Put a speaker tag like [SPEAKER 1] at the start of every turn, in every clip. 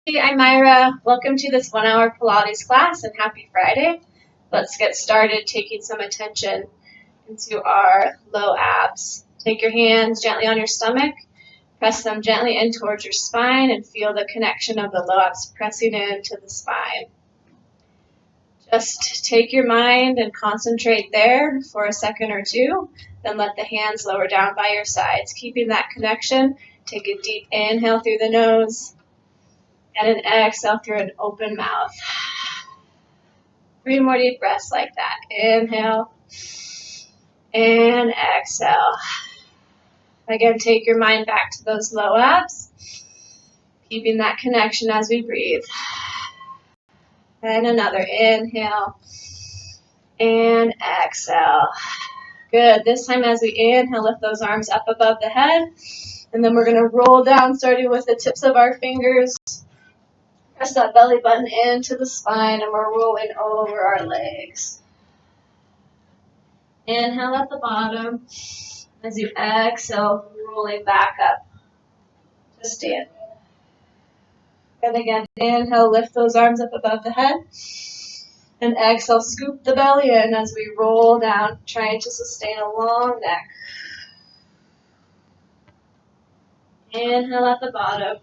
[SPEAKER 1] Hey, I'm Myra. Welcome to this 1-hour Pilates class and happy Friday. Let's get started taking some attention into our low abs. Take your hands gently on your stomach, press them gently in towards your spine and feel the connection of the low abs pressing into the spine. Just take your mind and concentrate there for a second or two, then let the hands lower down by your sides. Keeping that connection, take a deep inhale through the nose and an exhale through an open mouth. 3 more deep breaths like that. Inhale and exhale. Again, take your mind back to those low abs, keeping that connection as we breathe. And another inhale and exhale. Good. This time as we inhale, lift those arms up above the head. And then we're going to roll down, starting with the tips of our fingers. Press that belly button into the spine, and we're rolling over our legs. Inhale at the bottom. As you exhale, rolling back up to stand. And again, inhale, lift those arms up above the head. And exhale, scoop the belly in as we roll down, trying to sustain a long neck. Inhale at the bottom.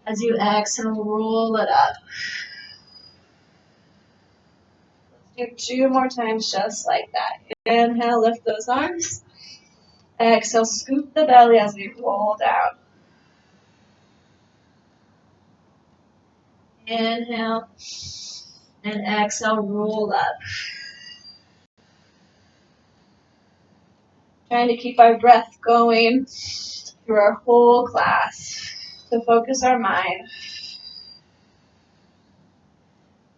[SPEAKER 1] As you exhale, roll it up. Let's do 2 more times just like that. Inhale, lift those arms. Exhale, scoop the belly as we roll down. Inhale and exhale, roll up. Trying to keep our breath going through our whole class to focus our mind.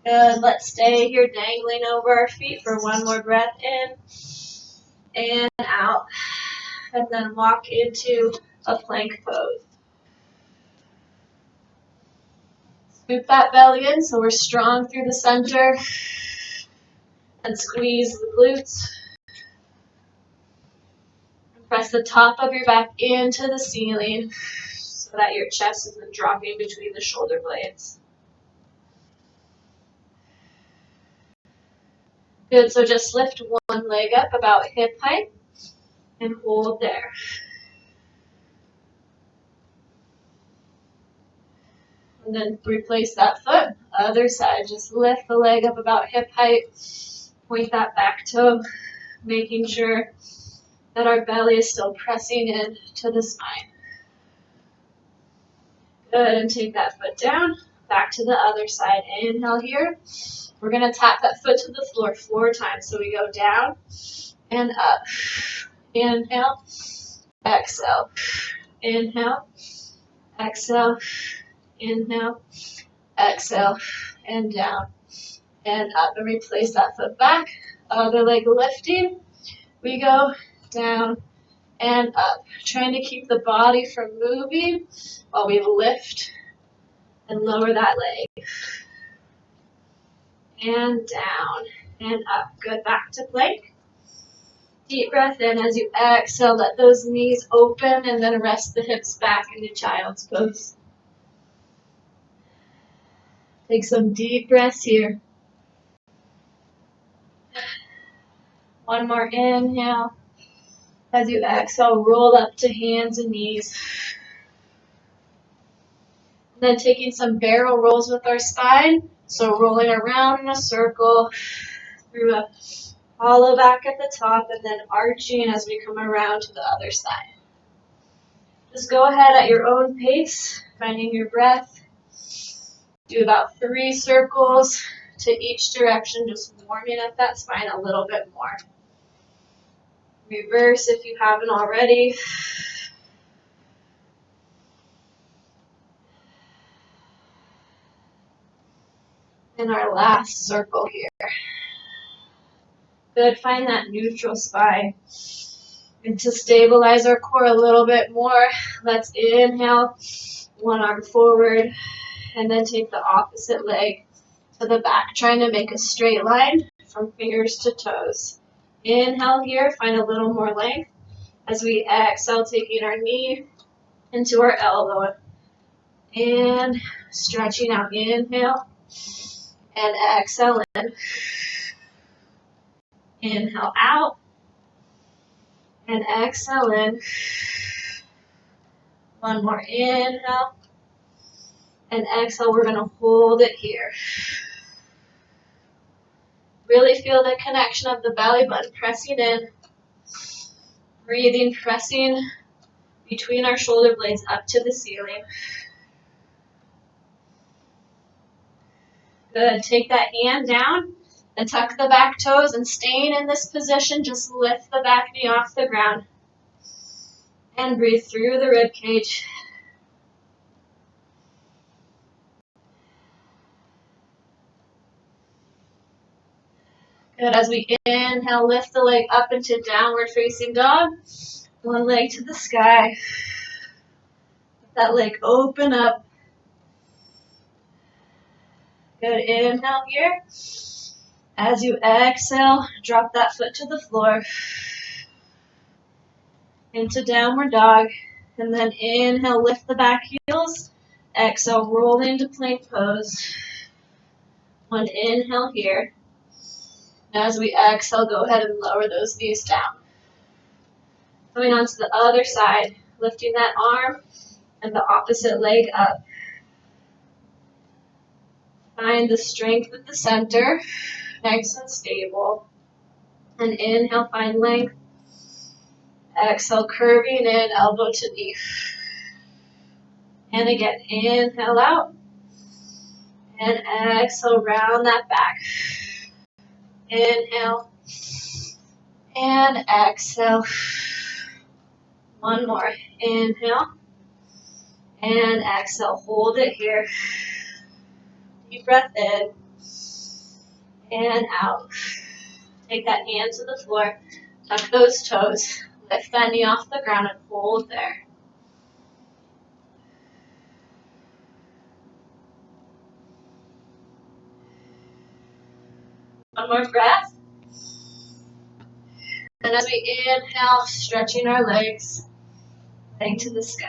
[SPEAKER 1] Good. Let's stay here dangling over our feet for 1 more breath in and out. And then walk into a plank pose. Scoop that belly in so we're strong through the center. And squeeze the glutes. And press the top of your back into the ceiling so that your chest isn't dropping between the shoulder blades. Good, so just lift one leg up about hip height and hold there. And then replace that foot. Other side, just lift the leg up about hip height. Point that back toe, making sure that our belly is still pressing in to the spine. Good, and take that foot down, back to the other side. Inhale here. We're going to tap that foot to the floor 4 times. So we go down and up. Inhale, exhale. Inhale, exhale. Inhale, exhale, and down and up. And replace that foot back. Other leg lifting. We go down and up. Trying to keep the body from moving while we lift and lower that leg. And down and up. Good. Back to plank. Deep breath in as you exhale. Let those knees open and then rest the hips back into child's pose. Take some deep breaths here. 1 more inhale. As you exhale, roll up to hands and knees. And then taking some barrel rolls with our spine. So rolling around in a circle through a hollow back at the top and then arching as we come around to the other side. Just go ahead at your own pace, finding your breath. Do about 3 circles to each direction, just warming up that spine a little bit more. Reverse if you haven't already. And our last circle here. Good, find that neutral spine. And to stabilize our core a little bit more, let's inhale, 1 arm forward, and then take the opposite leg to the back, trying to make a straight line from fingers to toes. Inhale here, find a little more length. As we exhale, taking our knee into our elbow. And stretching out, inhale. And exhale in. Inhale out. And exhale in. One more inhale. And exhale, we're going to hold it here. Really feel the connection of the belly button pressing in. Breathing, pressing between our shoulder blades up to the ceiling. Good. Take that hand down and tuck the back toes, and staying in this position, just lift the back knee off the ground. And breathe through the rib cage. Good. As we inhale, lift the leg up into downward facing dog. One leg to the sky. Let that leg open up. Good. Inhale here. As you exhale, drop that foot to the floor. Into downward dog. And then inhale, lift the back heels. Exhale, roll into plank pose. One inhale here. As we exhale, go ahead and lower those knees down. Coming onto the other side, lifting that arm and the opposite leg up. Find the strength at the center, nice and stable. And inhale, find length. Exhale, curving in, elbow to knee. And again, inhale out. And exhale, round that back. Inhale. And exhale. One more. Inhale. And exhale. Hold it here. Deep breath in. And out. Take that hand to the floor. Tuck those toes. Lift that knee off the ground and hold there. One more breath. And as we inhale, stretching our legs, leg to the sky.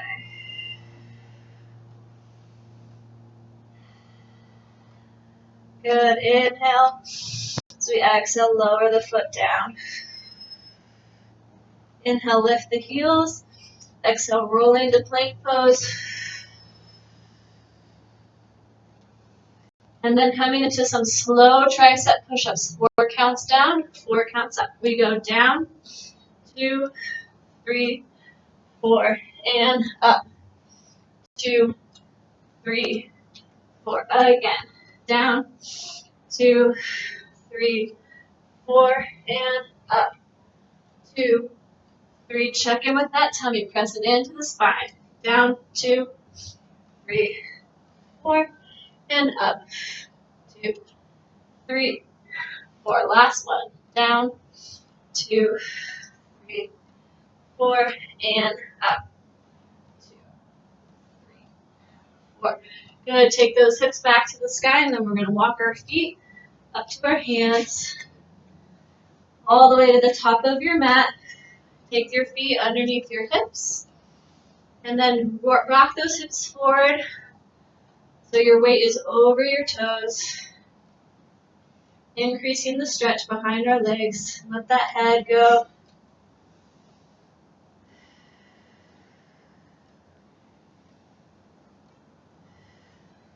[SPEAKER 1] Good. Inhale. As we exhale, lower the foot down. Inhale, lift the heels. Exhale, roll into plank pose. And then coming into some slow tricep push-ups. 4 counts down, 4 counts up. We go down, 2, 3, 4, and up. 2, 3, 4. Again. Down, 2, 3, 4, and up. 2, 3. Check in with that tummy. Press it into the spine. Down, 2, 3, 4, and up. 2, 3, 4. Last one. Down, 2, 3, 4, and up. 2, 3, 4. Good. Take those hips back to the sky, and then we're going to walk our feet up to our hands, all the way to the top of your mat. Take your feet underneath your hips, and then rock those hips forward so your weight is over your toes. Increasing the stretch behind our legs. Let that head go.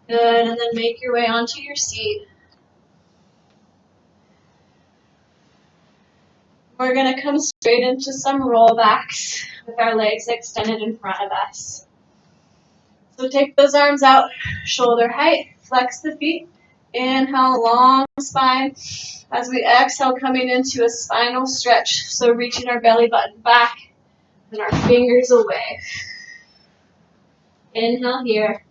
[SPEAKER 1] Good, and then make your way onto your seat. We're going to come straight into some rollbacks with our legs extended in front of us. So take those arms out, shoulder height, flex the feet. Inhale, long spine. As we exhale, coming into a spinal stretch. So reaching our belly button back and our fingers away. Inhale here.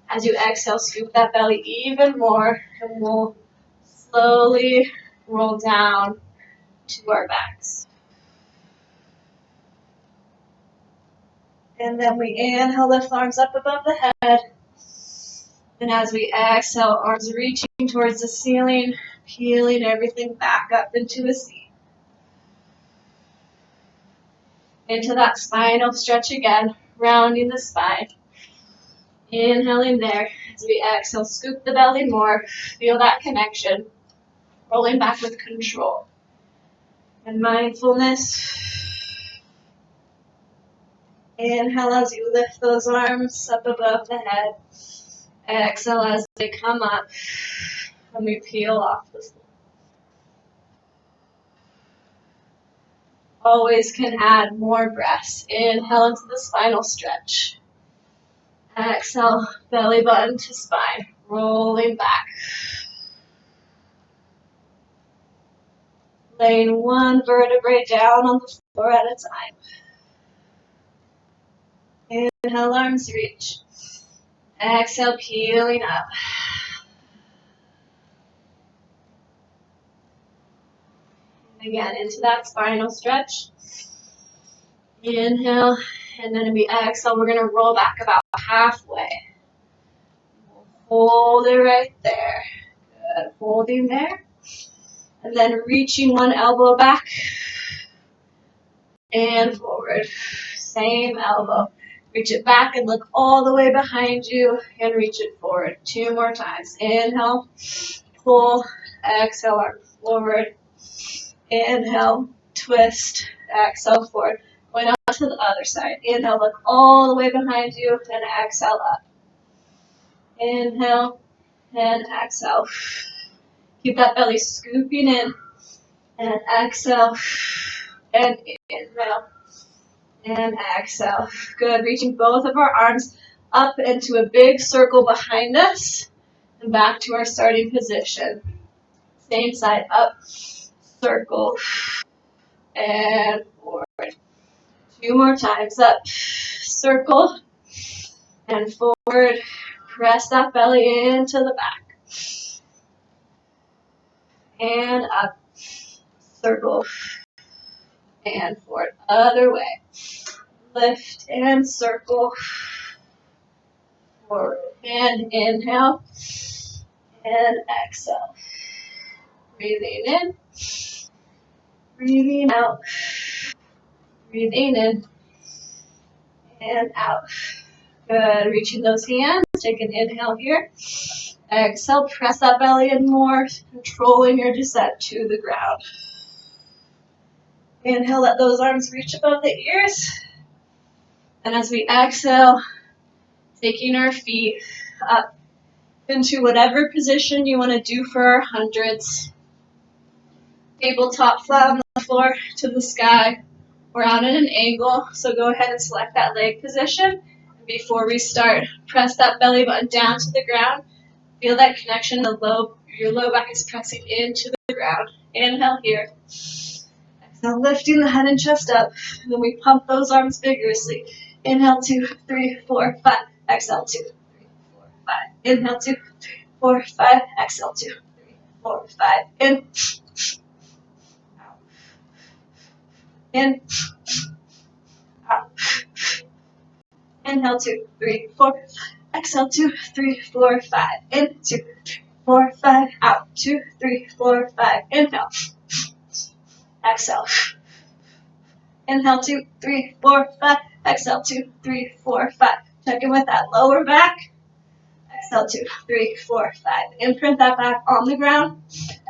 [SPEAKER 1] As you exhale, scoop that belly even more, and we'll slowly roll down to our backs. And then we inhale, lift arms up above the head. And as we exhale, arms reaching towards the ceiling, peeling everything back up into a seat. Into that spinal stretch again, rounding the spine. Inhaling there. As we exhale, scoop the belly more. Feel that connection. Rolling back with control. And mindfulness. Inhale as you lift those arms up above the head. Exhale as they come up. And we peel off the floor. Always can add more breaths. Inhale into the spinal stretch. Exhale, belly button to spine. Rolling back. Laying one vertebrae down on the floor at a time. Inhale, arms reach. Exhale, peeling up. And again, into that spinal stretch. Inhale, and then we exhale, we're going to roll back about halfway. Hold it right there. Good. Holding there. And then reaching one elbow back and forward. Same elbow. Reach it back and look all the way behind you and reach it forward. 2 more times. Inhale, pull, exhale, arm forward. Inhale, twist, exhale, forward. Going out to the other side. Inhale, look all the way behind you and exhale up. Inhale and exhale. Keep that belly scooping in and exhale and inhale and exhale. Good. Reaching both of our arms up into a big circle behind us and back to our starting position. Same side, up, circle, and forward. 2 more times, up, circle, and forward. Press that belly into the back. And up, circle, and forward. Other way. Lift and circle, forward. And inhale, and exhale. Breathing in, breathing out, breathing in, and out. Good. Reaching those hands. Take an inhale here. Exhale. Press that belly in more. Controlling your descent to the ground. Inhale. Let those arms reach above the ears. And as we exhale, taking our feet up into whatever position you want to do for our hundreds. Tabletop flat on the floor to the sky. We're out at an angle, so go ahead and select that leg position. Before we start, press that belly button down to the ground. Feel that connection. Your low back is pressing into the ground. Inhale here. Exhale, lifting the head and chest up. And then we pump those arms vigorously. Inhale, 2, 3, 4, 5. Exhale, 2, 3, 4, 5. Inhale, 2, 3, 4, 5. Exhale, 2, 3, 4, 5. In. Out. In. Out. Inhale, 2, 3, 4. Exhale, 2, 3, 4, 5. In, 2, 3, 4, 5. Out. 2, 3, 4, 5. Inhale. Exhale. Inhale, 2, 3, 4, 5. Exhale, 2, 3, 4, 5. Check in with that lower back. Exhale, 2, 3, 4, 5. Imprint that back on the ground.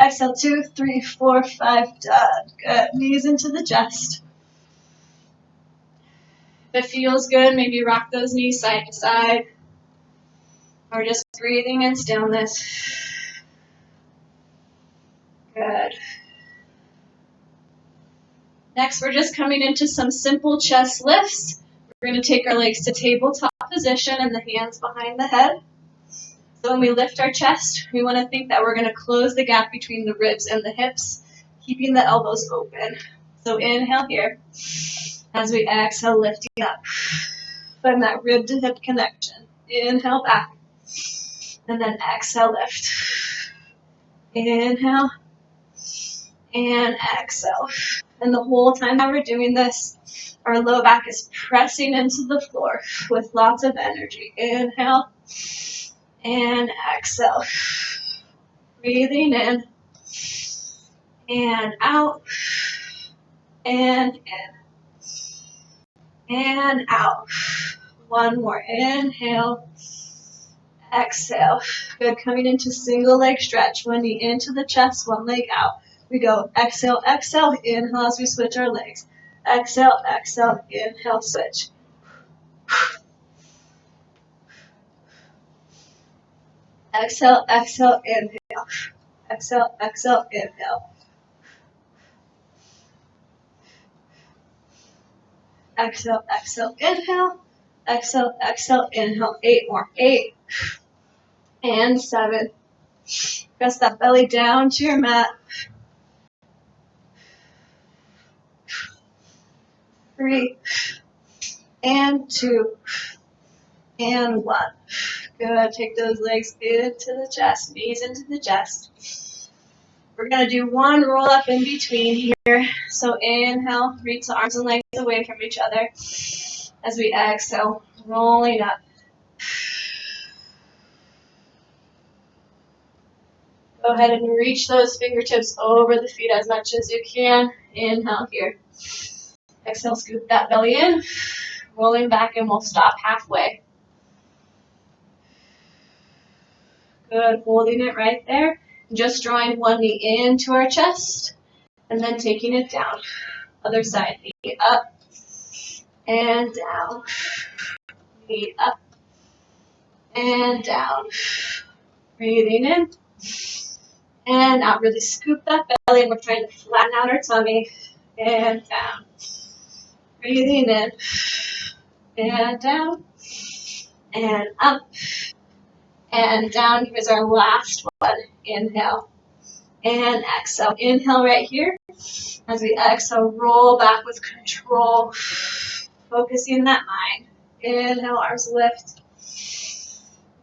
[SPEAKER 1] Exhale, 2, 3, 4, 5. Done. Good. Knees into the chest. If it feels good, maybe rock those knees side to side. Or just breathing in stillness. Good. Next, we're just coming into some simple chest lifts. We're going to take our legs to tabletop position and the hands behind the head. So when we lift our chest, we want to think that we're going to close the gap between the ribs and the hips, keeping the elbows open. So inhale here. As we exhale, lifting up. Find that rib to hip connection. Inhale back. And then exhale, lift. Inhale. And exhale. And the whole time that we're doing this, our low back is pressing into the floor with lots of energy. Inhale. And exhale. Breathing in. And out. And in. And out. One more. Inhale. Exhale. Good. Coming into single leg stretch. One knee into the chest, one leg out. We go exhale, exhale, inhale as we switch our legs. Exhale, exhale, inhale, switch. Exhale, exhale, inhale. Exhale, exhale, inhale. Exhale, exhale, inhale. Exhale, exhale, inhale. 8 more. 8 and 7. Press that belly down to your mat. 3 and 2 and 1. Good. Take those legs into the chest, knees into the chest. We're going to do one roll up in between here. So inhale, reach the arms and legs away from each other. As we exhale, rolling up. Go ahead and reach those fingertips over the feet as much as you can. Inhale here. Exhale, scoop that belly in. Rolling back, and we'll stop halfway. Good, holding it right there. Just drawing one knee into our chest, and then taking it down. Other side, knee up and down. Knee up and down. Breathing in and out. Really scoop that belly, and we're trying to flatten out our tummy. And down. Breathing in and down and up and down. Here's our last one. Inhale and exhale. Inhale right here. As we exhale, roll back with control, focusing that mind. Inhale, arms lift.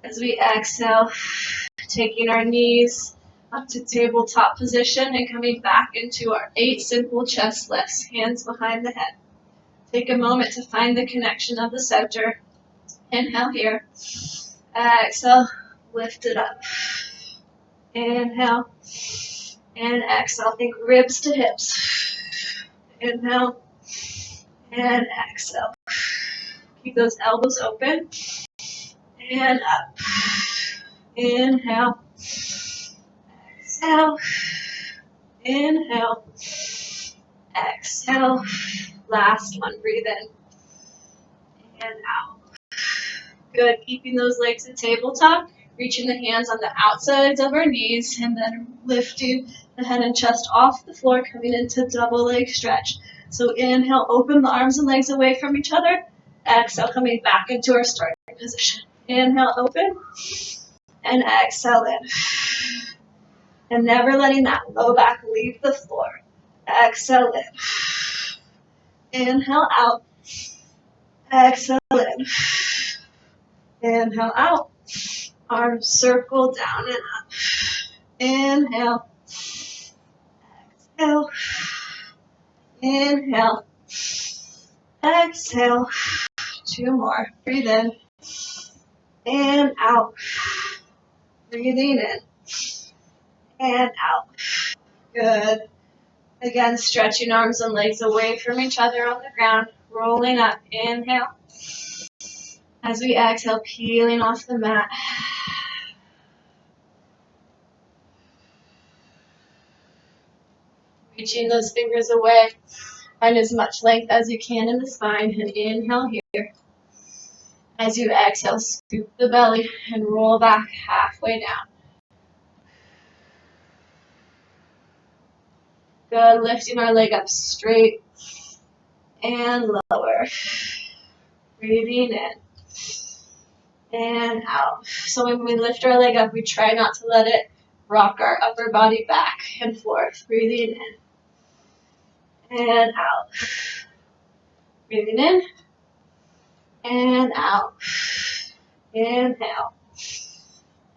[SPEAKER 1] As we exhale, taking our knees up to tabletop position and coming back into our 8 simple chest lifts, hands behind the head. Take a moment to find the connection of the center. Inhale here. Exhale, lift it up. Inhale and exhale. Think ribs to hips. Inhale and exhale. Keep those elbows open. And up. Inhale. Exhale. Inhale. Exhale. Last one. Breathe in and out. Good. Keeping those legs at tabletop. Reaching the hands on the outsides of our knees, and then lifting the head and chest off the floor, coming into double leg stretch. So inhale, open the arms and legs away from each other. Exhale, coming back into our starting position. Inhale, open, and exhale in. And never letting that low back leave the floor. Exhale in. Inhale out. Exhale in. Inhale out. Arms circle down and up. Inhale. Exhale. Inhale. Exhale. 2 more. Breathe in. And out. Breathing in. And out. Good. Again, stretching arms and legs away from each other on the ground. Rolling up. Inhale. As we exhale, peeling off the mat. Reaching those fingers away. Find as much length as you can in the spine. And inhale here. As you exhale, scoop the belly and roll back halfway down. Good. Lifting our leg up straight and lower. Breathing in and out. So when we lift our leg up, we try not to let it rock our upper body back and forth. Breathing in and out. Breathing in and out. Inhale.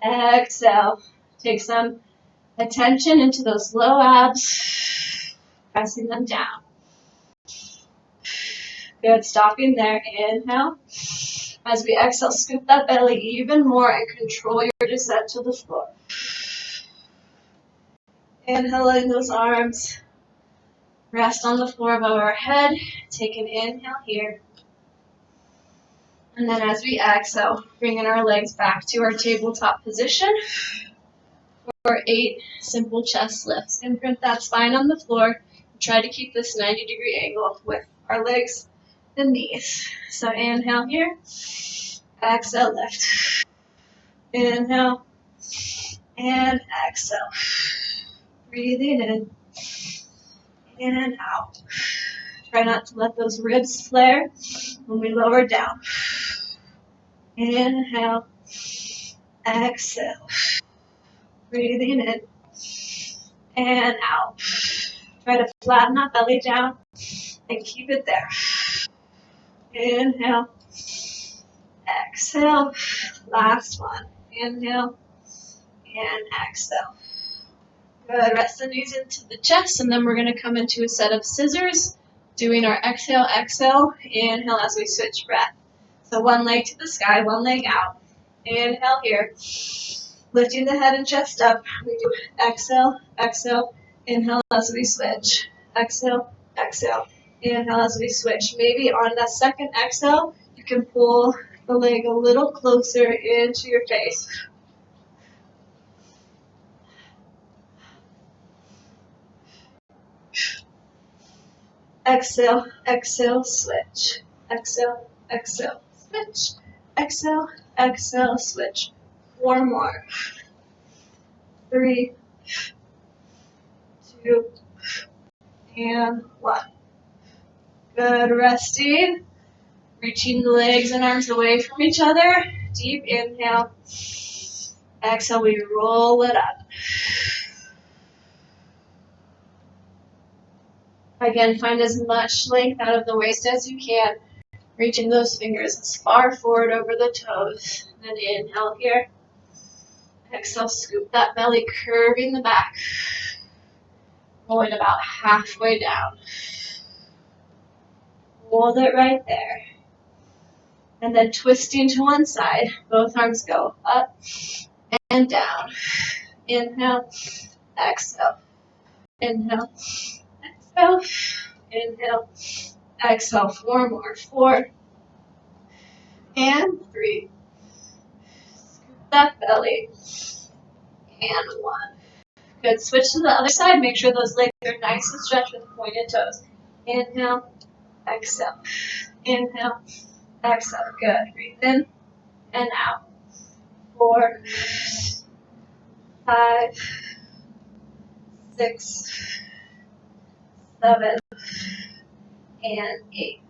[SPEAKER 1] Exhale. Take some attention into those low abs. Pressing them down. Good. Stopping there. Inhale. As we exhale, scoop that belly even more and control your descent to the floor. Inhaling those arms. Rest on the floor above our head. Take an inhale here. And then as we exhale, bringing our legs back to our tabletop position for 8 simple chest lifts. Imprint that spine on the floor. Try to keep this 90-degree angle with our legs and knees. So inhale here, exhale, lift. Inhale and exhale. Breathing in and out. Try not to let those ribs flare when we lower down. Inhale, exhale. Breathing in and out. Try to flatten that belly down and keep it there. Inhale, exhale. Last one. Inhale and exhale. Good. Rest the knees into the chest, and then we're going to come into a set of scissors, doing our exhale, exhale, inhale as we switch breath. So one leg to the sky, one leg out. Inhale here. Lifting the head and chest up. We do exhale, exhale, inhale as we switch. Exhale, exhale, inhale as we switch. Maybe on that second exhale, you can pull the leg a little closer into your face. Exhale, exhale, switch. Exhale, exhale, switch. Exhale, exhale, switch. 4 more. 3, 2, and 1. Good. Resting. Reaching the legs and arms away from each other. Deep inhale. Exhale, we roll it up. Again, find as much length out of the waist as you can. Reaching those fingers as far forward over the toes. Then inhale here. Exhale, scoop that belly, curving the back. Rolling about halfway down. Hold it right there. And then twisting to one side. Both arms go up and down. Inhale, exhale. Inhale, exhale. Inhale, exhale. 4 more. 4 and 3. Scoop that belly. And 1. Good. Switch to the other side. Make sure those legs are nice and stretched with pointed toes. Inhale, exhale. Inhale, exhale. Good. Breathe in and out. 4, 5, 6, 7, and 8.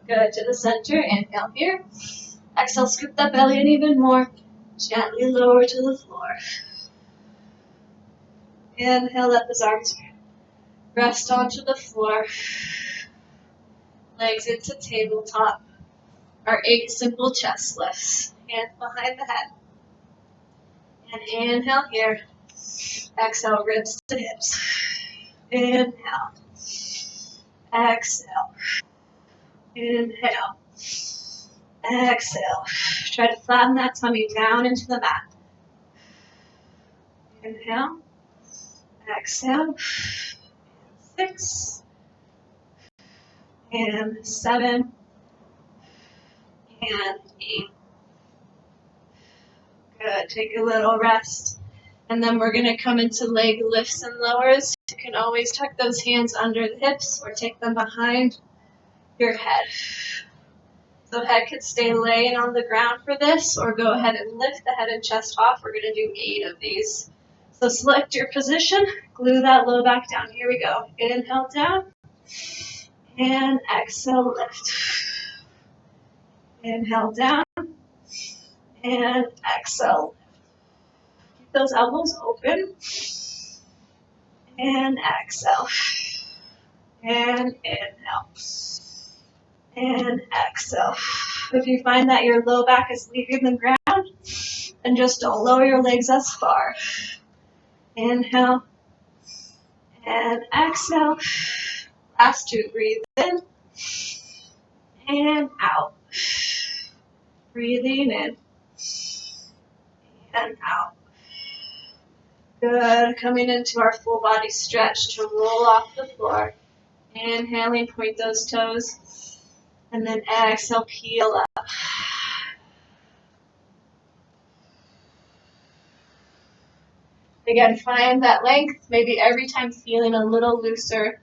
[SPEAKER 1] Good. To the center. Inhale here. Exhale, scoop that belly in even more. Gently lower to the floor. Inhale, let those arms rest onto the floor. Legs into tabletop. Our 8 simple chest lifts. Hands behind the head. And inhale here. Exhale, ribs to hips. Inhale. Exhale. Inhale. Exhale. Try to flatten that tummy down into the mat. Inhale. Exhale. 6. And 7. And 8. Good. Take a little rest. And then we're going to come into leg lifts and lowers. You can always tuck those hands under the hips or take them behind your head. So head could stay laying on the ground for this, or go ahead and lift the head and chest off. We're going to do 8 of these. So select your position, glue that low back down. Here we go. Inhale down, and exhale, lift. Inhale down, and exhale. Keep those elbows open, and exhale. And inhale. And exhale. If you find that your low back is leaving the ground, then just don't lower your legs as far. Inhale and exhale. Last 2. Breathe in and out. Breathing in and out. Good. Coming into our full body stretch to roll off the floor. Inhaling, point those toes. And then exhale, peel up. Again, find that length, maybe every time feeling a little looser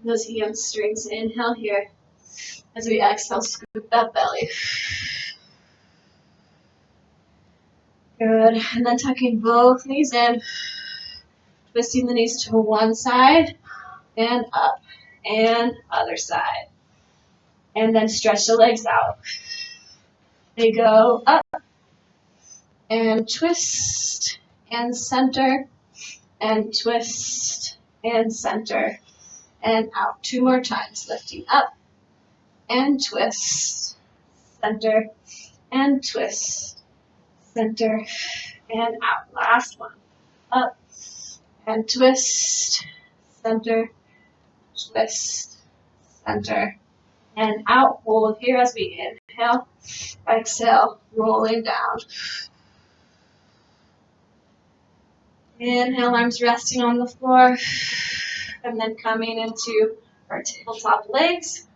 [SPEAKER 1] in those hamstrings. Inhale here. As we exhale, scoop that belly. Good. And then tucking both knees in, twisting the knees to one side and up and other side. And then stretch the legs out. They go up and twist and center and twist and center and out. 2 more times. Lifting up and twist, center and twist, center and out. Last one. Up and twist, center, twist, center, and out. Hold here as we inhale, exhale, rolling down. Inhale, arms resting on the floor, and then coming into our tabletop legs,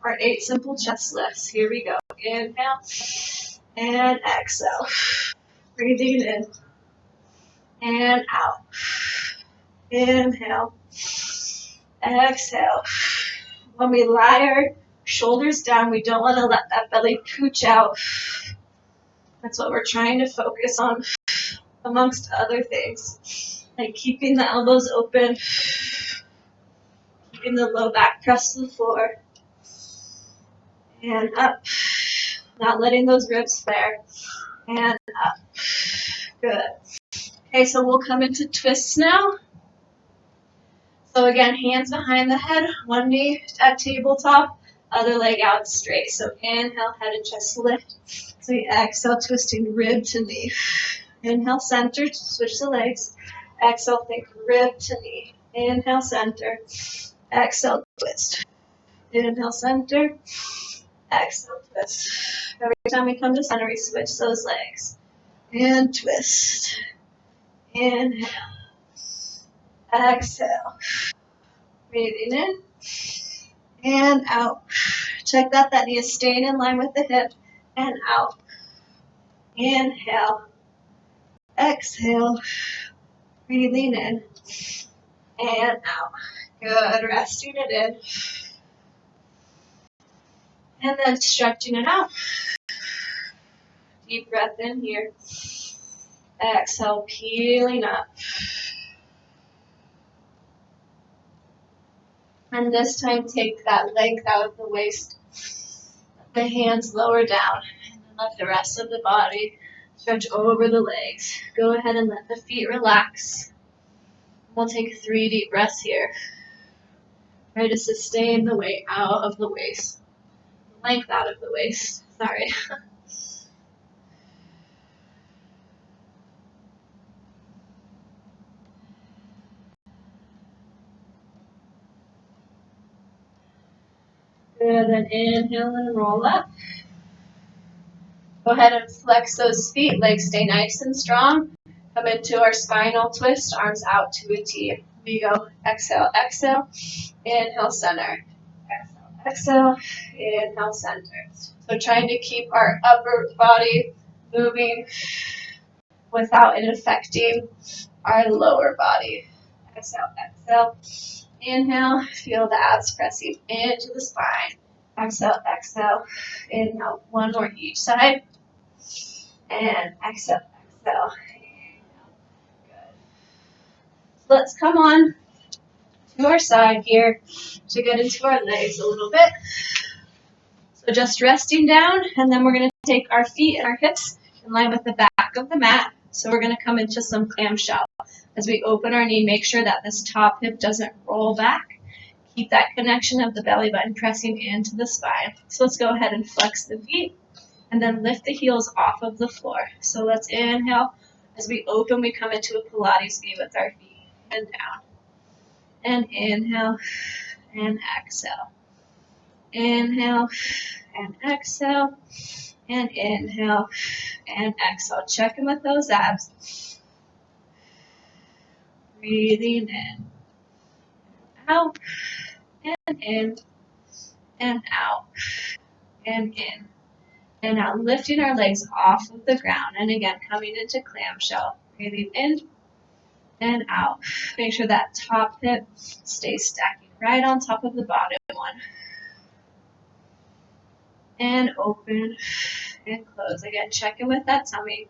[SPEAKER 1] our 8 simple chest lifts. Here we go. Inhale and exhale. Breathing in and out. Inhale, exhale. When we lie our shoulders down, we don't want to let that belly pooch out. That's what we're trying to focus on, amongst other things, like keeping the elbows open, keeping the low back pressed to the floor, and up, not letting those ribs flare, and up. Good. Okay, so we'll come into twists now. So again, hands behind the head, one knee at tabletop, other leg out straight. So inhale, head and chest lift. So we exhale, twisting rib to knee. Inhale, center, switch the legs. Exhale, think rib to knee. Inhale, center. Exhale, twist. Inhale, center. Exhale, twist. Every time we come to center, we switch those legs. And twist. Inhale. Exhale. Breathing in. And out. Check that knee is staying in line with the hip. And out. Inhale. Exhale. Breathing in. And out. Good. Resting it in. And then stretching it out. Deep breath in here. Exhale, peeling up. And this time, take that length out of the waist. Let the hands lower down. And then let the rest of the body stretch over the legs. Go ahead and let the feet relax. We'll take 3 deep breaths here. Try to sustain the weight out of the waist. Length out of the waist. Sorry. Good, then inhale and roll up. Go ahead and flex those feet, legs stay nice and strong. Come into our spinal twist, arms out to a T. We go exhale, exhale, inhale, center. Exhale, exhale, inhale, center. So trying to keep our upper body moving without it affecting our lower body. Exhale, exhale, inhale, feel the abs pressing into the spine. Exhale, exhale, inhale, 1 more each side. And exhale, exhale. Good. So let's come on to our side here to get into our legs a little bit. So just resting down, and then we're going to take our feet and our hips in line with the back of the mat. So we're going to come into some clamshell. As we open our knee, make sure that this top hip doesn't roll back. Keep that connection of the belly button pressing into the spine. So let's go ahead and flex the feet. And then lift the heels off of the floor. So let's inhale. As we open, we come into a Pilates V with our feet and down. And inhale and exhale. Inhale and exhale. And inhale and exhale. Check in with those abs. Breathing in. Out. And in. And out. and in. And now lifting our legs off of the ground. And again, coming into clamshell. Breathing in and out. Make sure that top hip stays stacking right on top of the bottom one. And open and close. Again, check in with that tummy.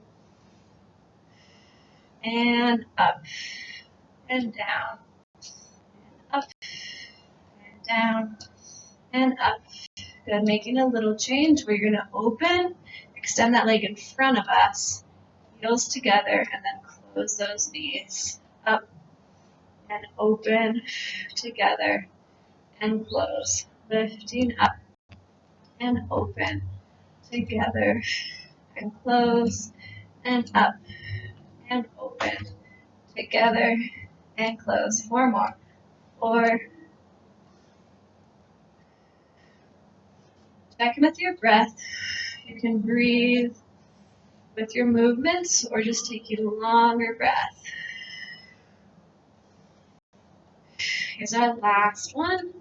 [SPEAKER 1] And up and down. And up and down and up. Good. Making a little change where you're going to open, extend that leg in front of us, heels together, and then close those knees. Up and open together and close. Lifting up and open together and close and up and open together and close. 4 more. 4. Check in with your breath. You can breathe with your movements or just take a longer breath. Here's our last one.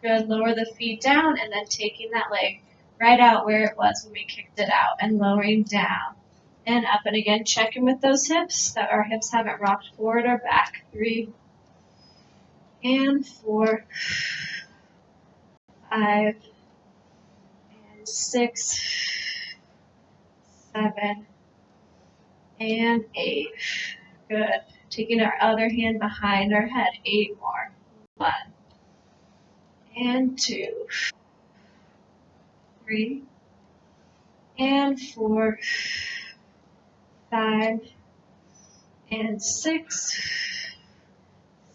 [SPEAKER 1] Good. Lower the feet down and then taking that leg right out where it was when we kicked it out and lowering down and up. And again, check in with those hips, that our hips haven't rocked forward or back. 3 and 4, 5 and 6, 7 and 8. Good. Taking our other hand behind our head. 8 more. 1 and 2, 3 and 4, 5 and 6,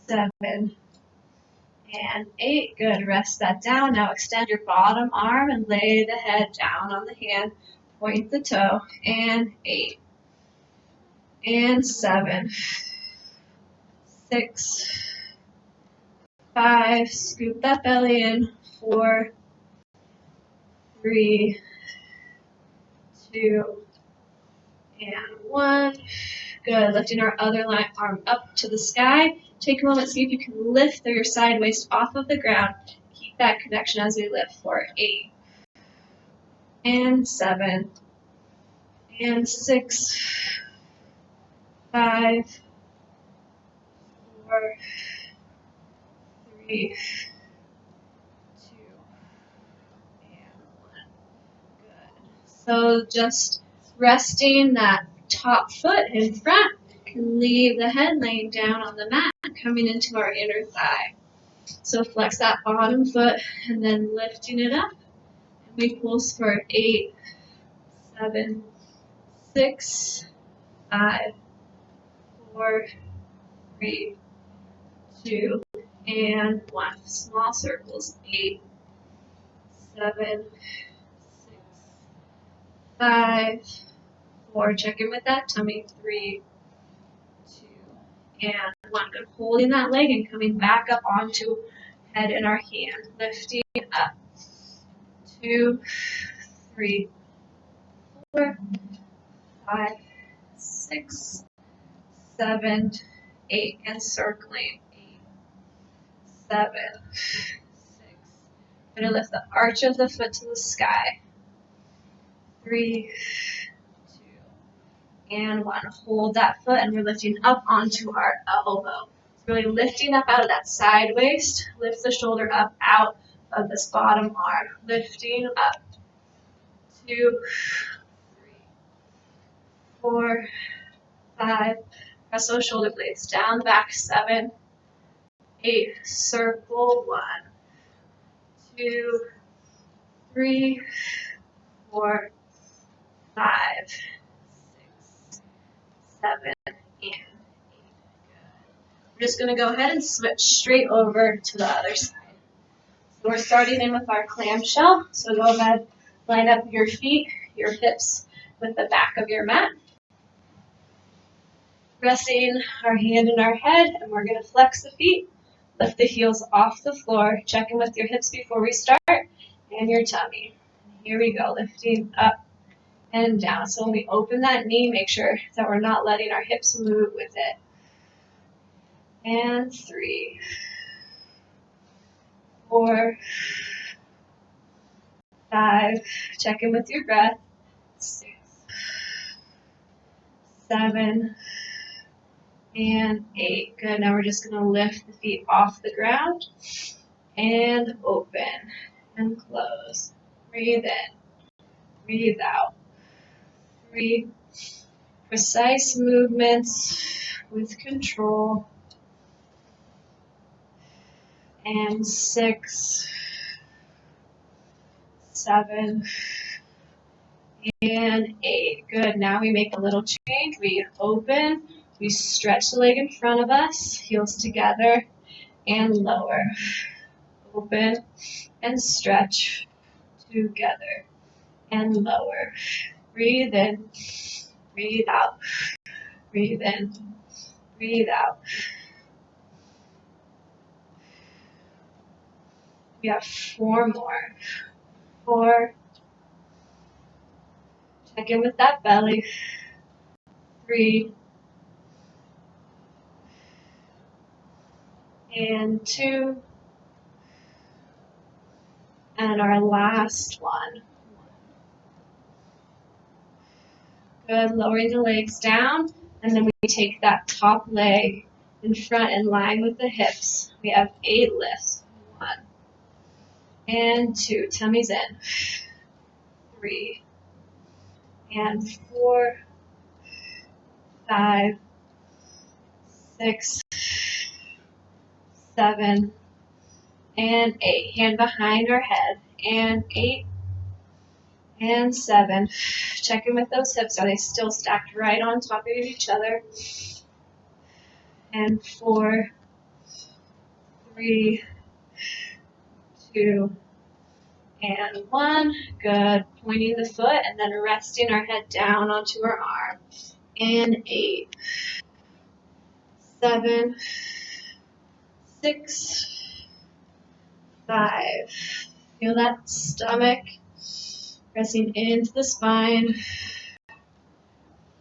[SPEAKER 1] 7 and 8. Good. Rest that down. Now extend your bottom arm and lay the head down on the hand. Point the toe. And 8 and 7, 6, 5. Scoop that belly in. 4, 3, 2, and 1. Good. Lifting our other arm up to the sky. Take a moment, see if you can lift your side waist off of the ground. Keep that connection as we lift for 8 and 7 and 6, 5, 4, 3, 2, and 1. Good. So just resting that top foot in front. Can leave the head laying down on the mat, coming into our inner thigh. So flex that bottom foot and then lifting it up. And we pulse for 8, 7, 6, 5, 4, 3, 2, and 1. Small circles. 8, 7, 6, 5, 4. Check in with that tummy. 3, 2, and 1. Good. Holding that leg and coming back up onto head in our hand. Lifting up. 2, 3, 4, 5, 6, 7, 8. And circling. 8, 7, 6. We're going to lift the arch of the foot to the sky. 3, 2, and 1. Hold that foot and we're lifting up onto our elbow. Really lifting up out of that side waist. Lift the shoulder up out of this bottom arm. Lifting up. 2, 3, 4, 5. Press those shoulder blades down, back. 7, 8. Circle. 1, 2, 3, 4, 5, 6, 7, and 8. We're just going to go ahead and switch straight over to the other side. So we're starting in with our clamshell. So go ahead, line up your feet, your hips with the back of your mat. Resting our hand in our head, and we're going to flex the feet, lift the heels off the floor, check in with your hips before we start, and your tummy. Here we go, lifting up and down. So when we open that knee, make sure that we're not letting our hips move with it. And 3, 4, 5, check in with your breath, 6, 7, and 8. Good. Now we're just going to lift the feet off the ground and open and close. Breathe in, breathe out. 3 precise movements with control. And 6, 7, and 8. Good. Now we make a little change. We open, we stretch the leg in front of us, heels together, and lower. Open and stretch together and lower. Breathe in, breathe out, breathe in, breathe out. We have 4 more. 4. Check in with that belly. 3, and 2, and our last one. Good, lowering the legs down, and then we take that top leg in front in line with the hips. We have 8 lifts. 1, and 2, tummies in. 3, and 4, 5, 6, 7, and 8. Hand behind our head, and 8, and 7. Check in with those hips. Are they still stacked right on top of each other? And 4, 3, 2, and 1. Good. Pointing the foot and then resting our head down onto our arm. And 8, 7, 6, 5. Feel that stomach pressing into the spine.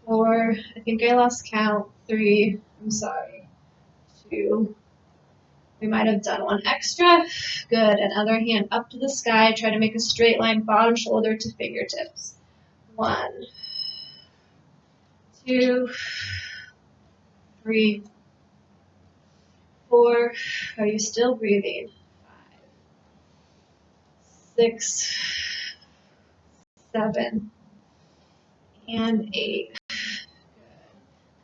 [SPEAKER 1] 4, I think I lost count. 3, I'm sorry. 2, we might have done 1 extra. Good. And other hand up to the sky. Try to make a straight line, bottom shoulder to fingertips. 1, 2, 3, 4. Are you still breathing? 5, 6, 7, and 8.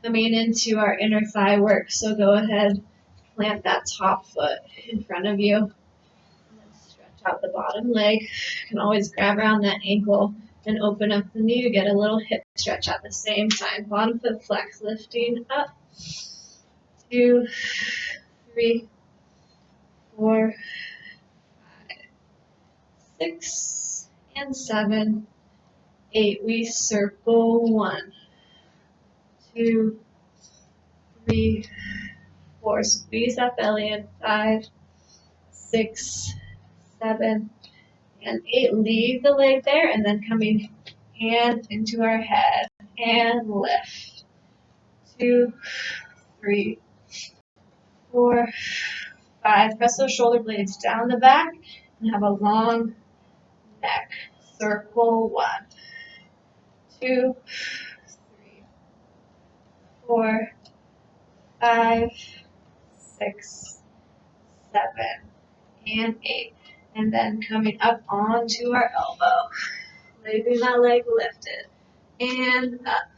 [SPEAKER 1] Coming into our inner thigh work. So go ahead, plant that top foot in front of you. And then stretch out the bottom leg. You can always grab around that ankle and open up the knee. You get a little hip stretch at the same time. Bottom foot flex, lifting up. 2, 3, 4, 5, 6, and 7, 8. We circle. 1, 2, 3, 4. Squeeze that belly in. 5, 6, 7, and 8. Leave the leg there and then coming hand into our head and lift. 2, 3, 4, 5. Press those shoulder blades down the back and have a long neck. Circle. 1, 2, 3, 4, 5, 6, 7, and 8. And then coming up onto our elbow. Leaving that leg lifted. And up.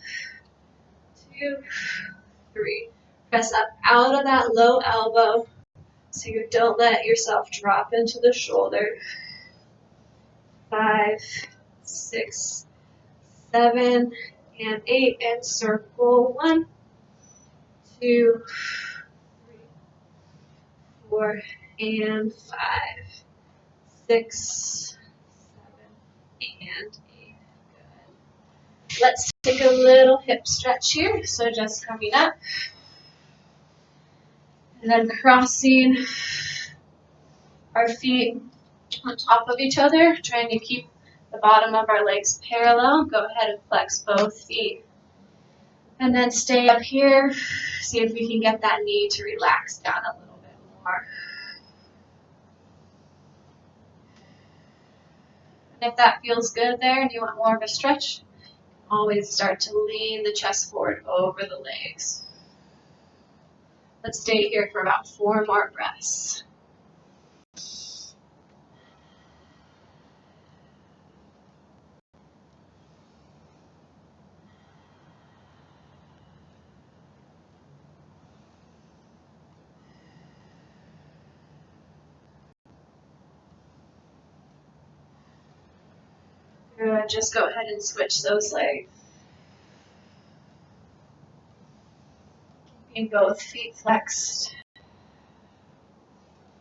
[SPEAKER 1] 2, 3. Press up out of that low elbow so you don't let yourself drop into the shoulder. 5, 6, 7, and 8. And circle. 1, 2, 3, 4, and 5, 6, 7, and 8. Good. Let's take a little hip stretch here. So just coming up and then crossing our feet on top of each other, trying to keep the bottom of our legs parallel. Go ahead and flex both feet. And then stay up here. See if we can get that knee to relax down a little bit more. And if that feels good there and you want more of a stretch, always start to lean the chest forward over the legs. Let's stay here for about 4 more breaths. Good. Just go ahead and switch those legs. Keeping both feet flexed.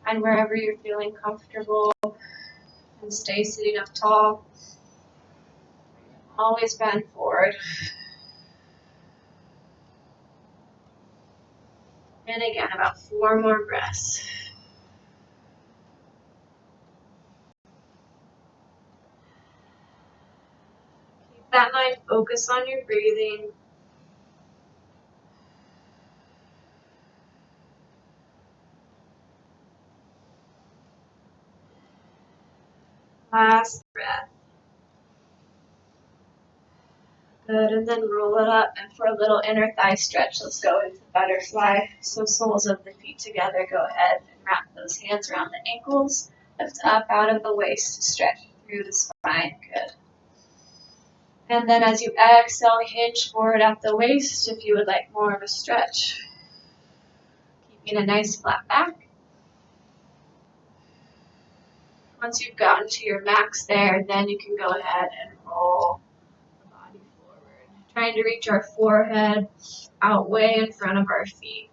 [SPEAKER 1] And wherever you're feeling comfortable, and stay sitting up tall. Always bend forward. And again, about 4 more breaths. Keep that mind focused on your breathing. Last breath. Good, and then roll it up. And for a little inner thigh stretch, let's go into butterfly. So soles of the feet together, go ahead and wrap those hands around the ankles. Lift up out of the waist, stretch through the spine. Good. And then as you exhale, hinge forward at the waist if you would like more of a stretch. Keeping a nice flat back. Once you've gotten to your max there, then you can go ahead and roll the body forward. Trying to reach our forehead out way in front of our feet.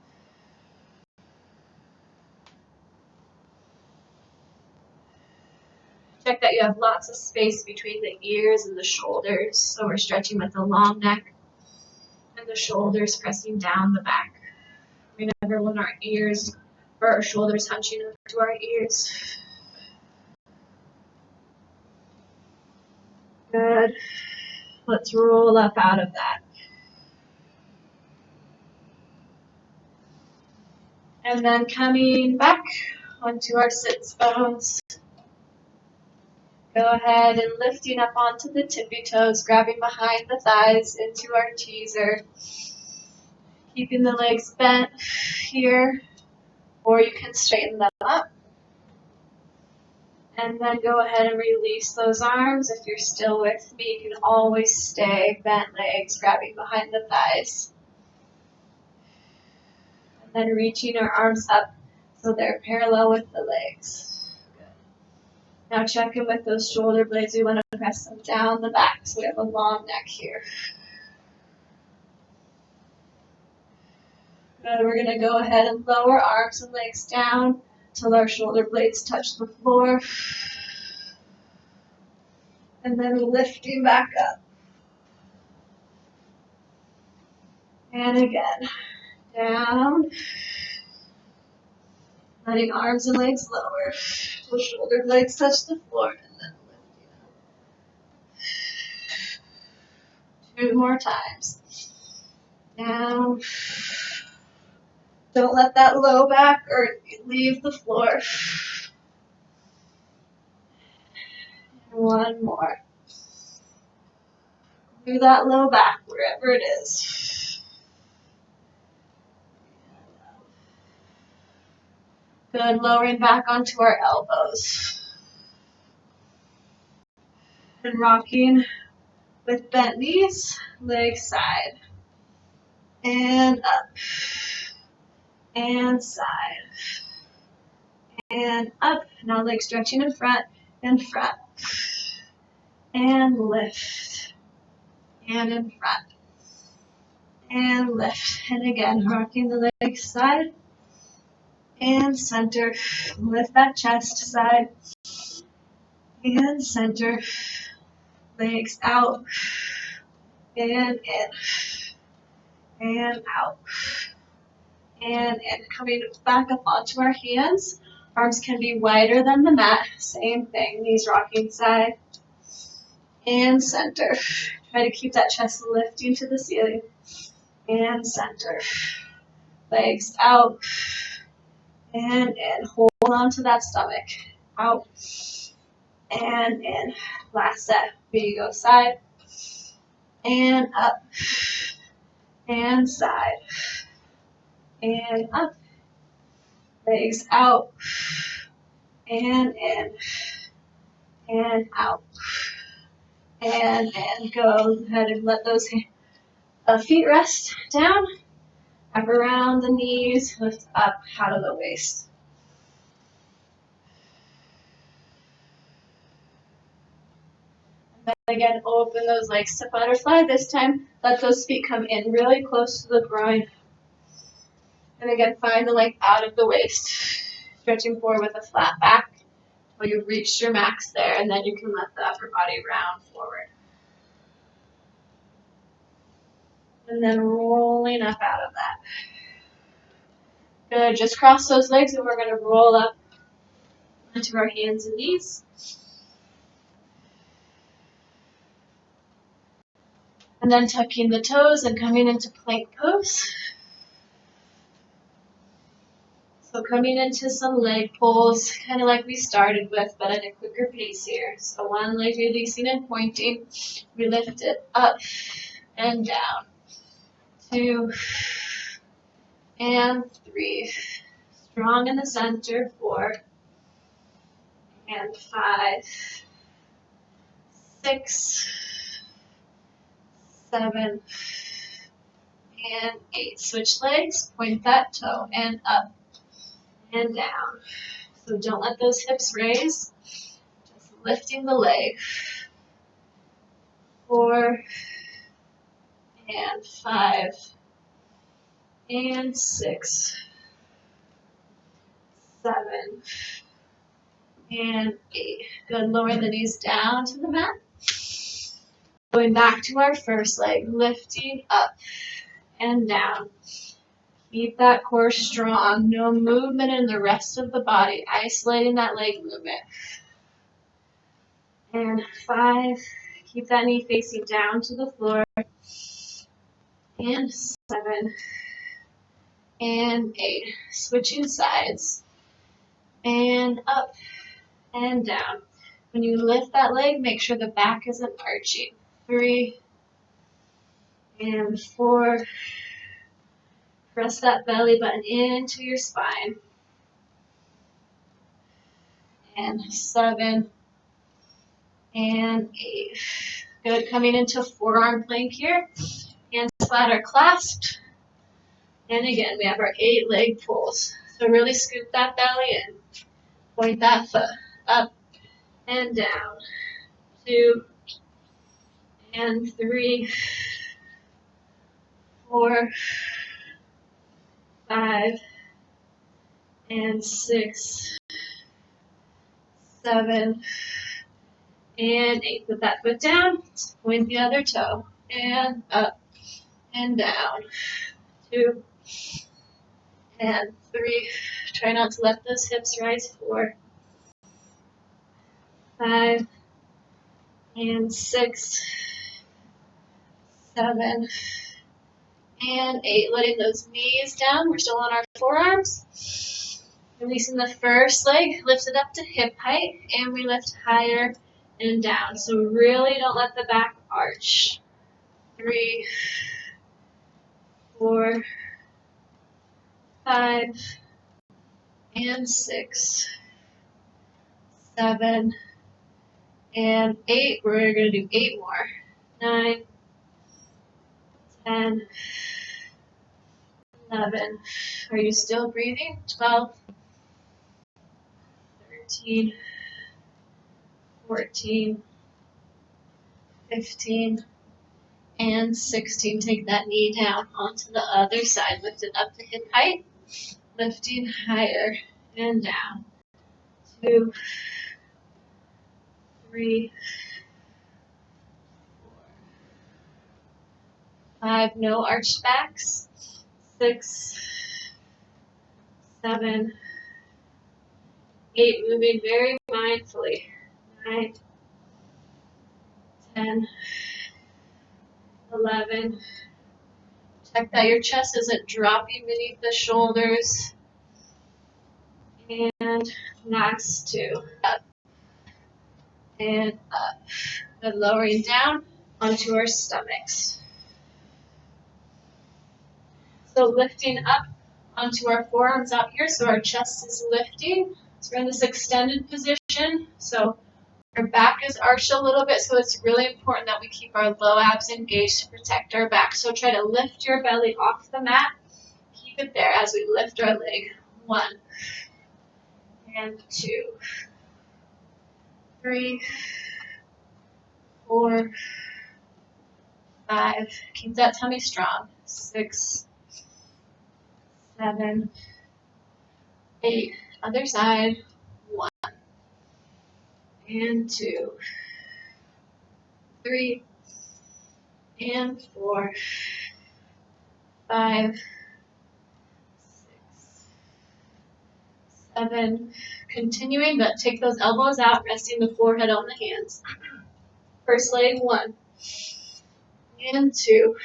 [SPEAKER 1] Check that you have lots of space between the ears and the shoulders. So we're stretching with the long neck and the shoulders pressing down the back. We never want our ears or our shoulders hunching up to our ears. Good. Let's roll up out of that. And then coming back onto our sits bones. Go ahead and lifting up onto the tippy toes, grabbing behind the thighs into our teaser. Keeping the legs bent here, or you can straighten them up. And then go ahead and release those arms. If you're still with me, you can always stay bent legs, grabbing behind the thighs. And then reaching our arms up so they're parallel with the legs. Now check in with those shoulder blades. We want to press them down the back so we have a long neck here. Good. We're going to go ahead and lower arms and legs down till our shoulder blades touch the floor. And then lifting back up. And again, down. Letting arms and legs lower till shoulder blades touch the floor. And then lifting up. 2 more times. Down. Don't let that low back or leave the floor. And 1 more. Do that low back wherever it is. Good, lowering back onto our elbows. And rocking with bent knees, leg side. And up. And side. And up. Now leg stretching in front and front. And lift. And in front. And lift. And again, rocking the leg side. And center. Lift that chest side. And center. Legs out. And in. And out. And in. Coming back up onto our hands. Arms can be wider than the mat. Same thing. Knees rocking side. And center. Try to keep that chest lifting to the ceiling. And center. Legs out. And in. Hold on to that stomach. Out. and in. Last set. Here you go, side, and up, and side, and up. Legs out, and in, and out, and in. Go ahead and let those feet rest down. Wrap around the knees, lift up out of the waist. And then again, open those legs to butterfly. This time, let those feet come in really close to the groin. And again, find the leg out of the waist. Stretching forward with a flat back until you've reached your max there, and then you can let the upper body round forward. And then rolling up out of that. Good, just cross those legs and we're going to roll up onto our hands and knees. And then tucking the toes and coming into plank pose. So coming into some leg pulls, kind of like we started with, but at a quicker pace here. So one leg releasing and pointing. We lift it up and down. 2 and 3. Strong in the center. 4 and 5. 6, 7, and 8. Switch legs, point that toe, and up and down. So don't let those hips raise, just lifting the leg. 4 and 5 and 6, 7 and 8. Good, lower the knees down to the mat. Going back to our first leg, lifting up and down. Keep that core strong. No movement in the rest of the body. Isolating that leg movement. And 5. Keep that knee facing down to the floor. And 7. And 8. Switching sides. And up and down. When you lift that leg, make sure the back isn't arching. 3 and 4. Press that belly button into your spine. And 7 and 8. Good, coming into forearm plank here. Hands flat or clasped. And again, we have our 8 leg pulls. So really scoop that belly in. Point that foot up and down. 2 and 3, 4, 5 and 6, 7 and 8. Put that foot down. Point the other toe. And up and down. 2 and 3. Try not to let those hips rise. 4, 5 and 6, 7 and 8. Letting those knees down. We're still on our forearms. Releasing the first leg. Lift it up to hip height. And we lift higher and down. So really don't let the back arch. 3, 4, 5 and 6, 7 and 8. We're going to do 8 more. 9, 10, 11. Are you still breathing? 12, 13, 14, 15, and 16. Take that knee down onto the other side. Lift it up to hip height. Lifting higher and down. 2, 3, 4, 5. No arched backs. 6, 7, 8. Moving very mindfully. 9, 10, 11. Check that your chest isn't dropping beneath the shoulders. And last 2. Up and up. And lowering down onto our stomachs. So lifting up onto our forearms out here, so our chest is lifting. So we're in this extended position. So our back is arched a little bit, so it's really important that we keep our low abs engaged to protect our back. So try to lift your belly off the mat. Keep it there as we lift our leg. 1 and 2, 3, 4, 5. Keep that tummy strong. 6, 7, 8. Other side. 1 and 2, 3 and 4, 5, 6, 7. Continuing, but take those elbows out, resting the forehead on the hands. First leg, 1 and 2.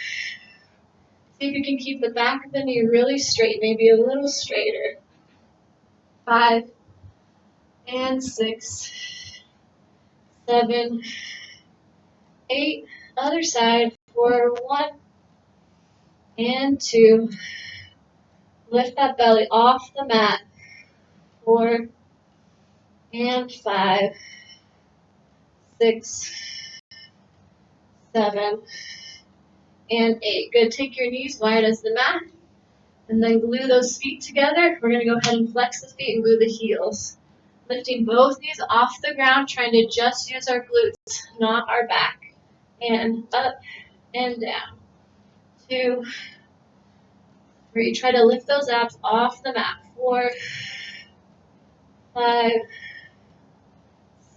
[SPEAKER 1] See if you can keep the back of the knee really straight, maybe a little straighter. 5 and 6, 7, 8. Other side. 4, 1 and 2. Lift that belly off the mat. 4 and 5, 6, 7, and 8. Good. Take your knees wide as the mat, and then glue those feet together. We're going to go ahead and flex the feet and glue the heels. Lifting both knees off the ground, trying to just use our glutes, not our back. And up and down. 2, 3. Try to lift those abs off the mat. 4, 5,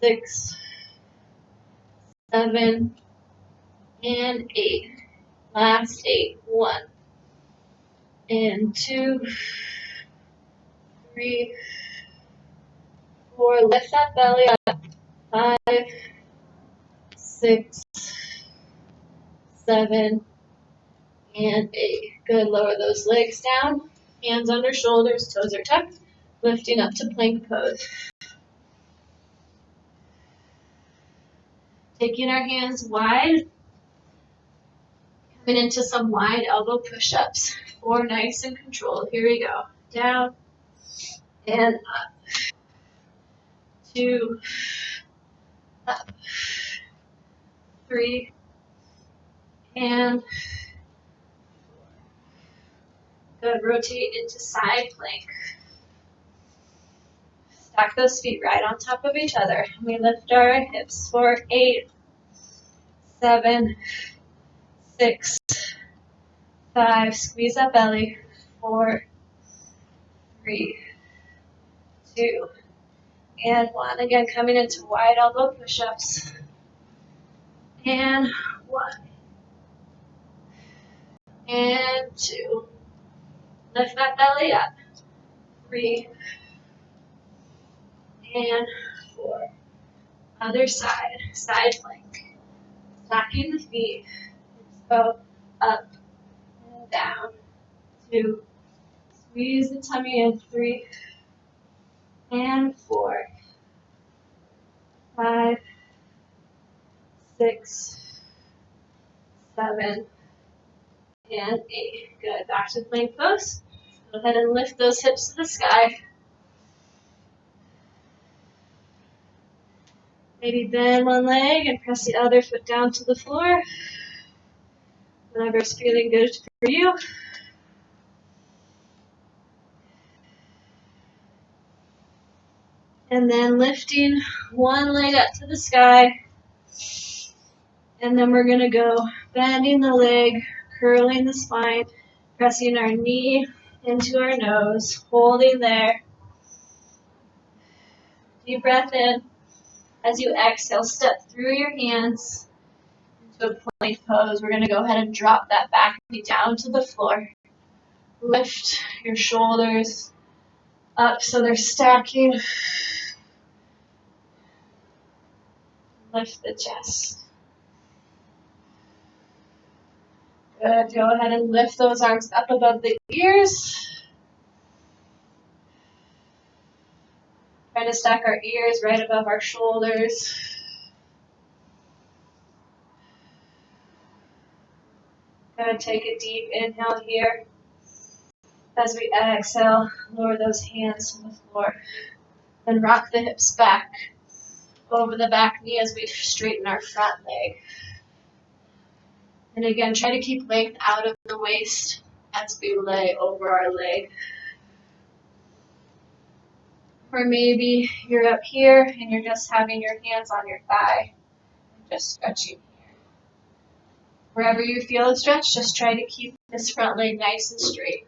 [SPEAKER 1] 6, 7, and 8. Last 8. 1 and 2, 3, 4. Lift that belly up. 5, 6, 7, and 8. Good. Lower those legs down. Hands under shoulders. Toes are tucked. Lifting up to plank pose. Taking our hands wide. Coming into some wide elbow push-ups. 4 nice and controlled. Here we go. Down and up. 2, up. 3, and 4. Good. Rotate into side plank. Stack those feet right on top of each other. We lift our hips for 8, 7, 6, 5. Squeeze that belly. 4, 3, 2, and 1. Again, coming into wide elbow push-ups. And 1. And 2. Lift that belly up. 3, and 4. Other side. Side plank. Stacking the feet. Go up and down. 2. Squeeze the tummy in. 3, and 4. 5, 6, 7, and 8. Good. Back to plank pose. Go ahead and lift those hips to the sky. Maybe bend one leg and press the other foot down to the floor. Whatever's feeling good for you. And then lifting one leg up to the sky. And then we're going to go bending the leg, curling the spine, pressing our knee into our nose, holding there. Deep breath in. As you exhale, step through your hands into a plank pose. We're going to go ahead and drop that back knee down to the floor. Lift your shoulders up so they're stacking. Lift the chest. Good. Go ahead and lift those arms up above the ears. Try to stack our ears right above our shoulders. Gonna take a deep inhale here. As we exhale, lower those hands to the floor. Then rock the hips back over the back knee as we straighten our front leg. And again, try to keep length out of the waist as we lay over our leg. Or maybe you're up here and you're just having your hands on your thigh and just stretching here. Wherever you feel a stretch, just try to keep this front leg nice and straight.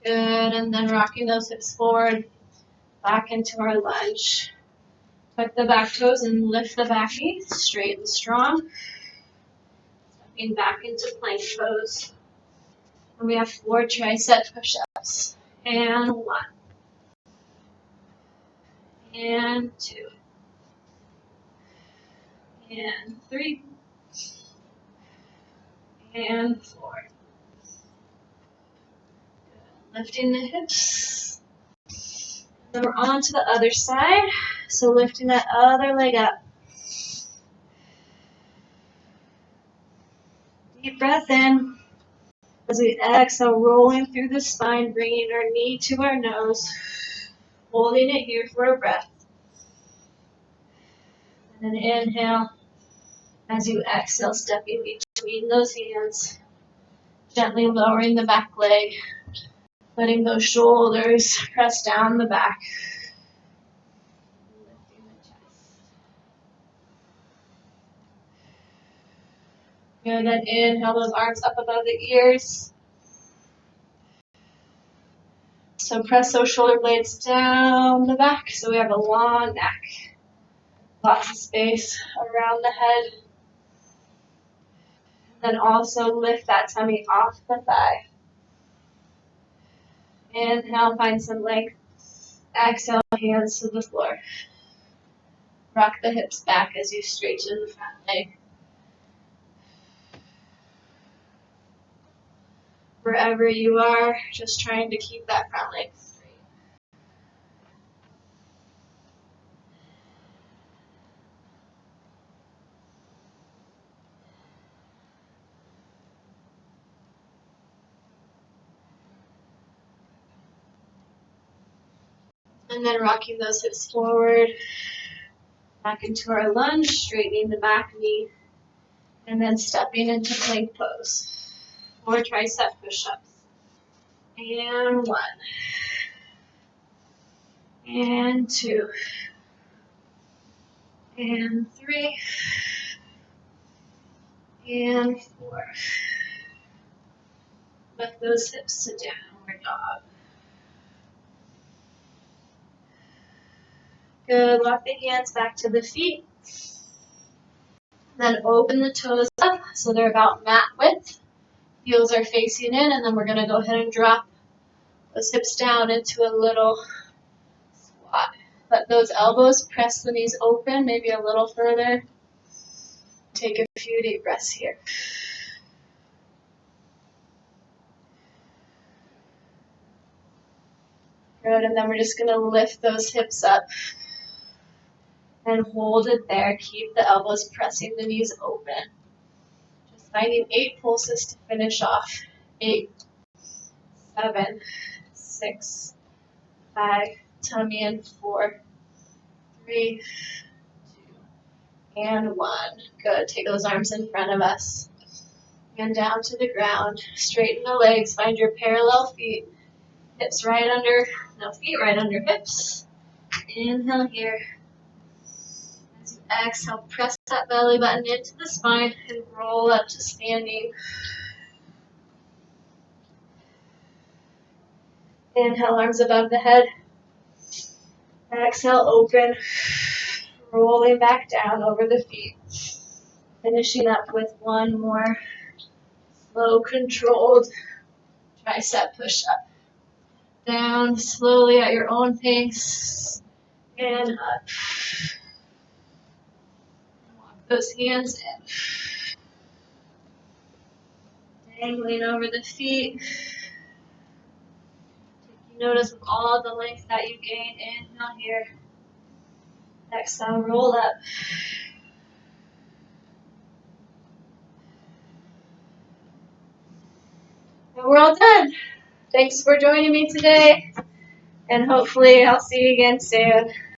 [SPEAKER 1] Good, and then rocking those hips forward, back into our lunge. Tuck the back toes and lift the back knee, straight and strong. Stepping back into plank pose. And we have 4 tricep push-ups. And 1. And 2. And 3. And 4. Good. Lifting the hips. Then we're on to the other side. So lifting that other leg up. Deep breath in. As we exhale, rolling through the spine, bringing our knee to our nose. Holding it here for a breath. And then inhale. As you exhale, stepping between those hands. Gently lowering the back leg. Letting those shoulders press down the back. Lifting the chest. Good, then inhale those arms up above the ears. So press those shoulder blades down the back so we have a long neck. Lots of space around the head. Then also lift that tummy off the thigh. Inhale, find some length. Exhale, hands to the floor. Rock the hips back as you straighten the front leg. Wherever you are, just trying to keep that front leg straight. And then rocking those hips forward, back into our lunge, straightening the back knee, and then stepping into plank pose. 4 tricep push-ups. And 1. And 2. And 3. And 4. Lift those hips to downward dog. Good, lock the hands back to the feet. Then open the toes up so they're about mat width. Heels are facing in, and then we're going to go ahead and drop those hips down into a little squat. Let those elbows press the knees open, maybe a little further. Take a few deep breaths here. Good, and then we're just going to lift those hips up and hold it there. Keep the elbows pressing the knees open. Just finding 8 pulses to finish off. 8, 7, 6, 5, tummy in 4, 3, 2, and 1. Good. Take those arms in front of us. And down to the ground. Straighten the legs. Find your parallel feet. Hips right under, no, feet right under hips. Inhale here. As you exhale, press that belly button into the spine and roll up to standing. Inhale, arms above the head. Exhale, open. Rolling back down over the feet. Finishing up with 1 more slow, controlled tricep push-up. Down slowly at your own pace. And up. Walk those hands in. Dangling over the feet. Notice all the length that you gained. Inhale here. Exhale, roll up. And we're all done. Thanks for joining me today, and hopefully I'll see you again soon.